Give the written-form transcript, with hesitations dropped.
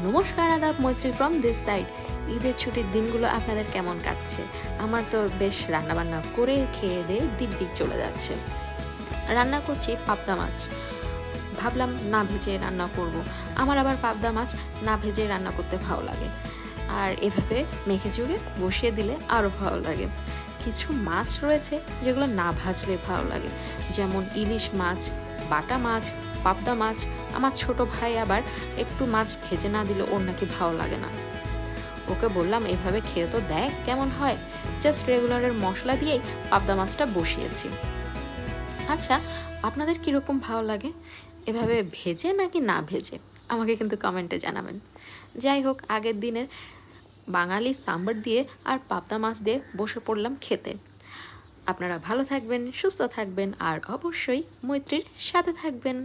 নমস্কার, আদাব, মৈত্রী ফ্রম দিস সাইড। ঈদের ছুটির দিনগুলো আপনাদের কেমন কাটছে? আমার তো বেশ রান্নাবান্না করে খেয়ে দিয়ে দিব্যি চলে যাচ্ছে। রান্না করছি পাবদা মাছ। ভাবলাম না ভেজে রান্না করব। আমার আবার পাবদা মাছ না ভেজে রান্না করতে ভালো লাগে, আর এভাবে মেখে চুগে বসিয়ে দিলে আরও ভালো লাগে। কিছু মাছ রয়েছে যেগুলো না ভাজলে ভালো লাগে, যেমন ইলিশ মাছ, বাটা মাছ, পাবদা মাছ। আমার ছোট ভাই আবার একটু মাছ ভেজে না দিলে ওর নাকি ভালো লাগে না। ওকে বললাম এভাবে খেয়ে তো দেখ কেমন হয়। জাস্ট রেগুলারের মশলা দিয়েই পাবদা মাছটা বসিয়েছি। আচ্ছা, আপনাদের কীরকম ভালো লাগে, এভাবে ভেজে নাকি না ভেজে? আমাকে কিন্তু কমেন্টে জানাবেন। যাই হোক, আগের দিনের বাঙালি সাম্বার দিয়ে আর পাবদা মাছ দিয়ে বসে পড়লাম খেতে। আপনারা ভালো থাকবেন, সুস্থ থাকবেন, আর অবশ্যই মৈত্রীর সাথে থাকবেন।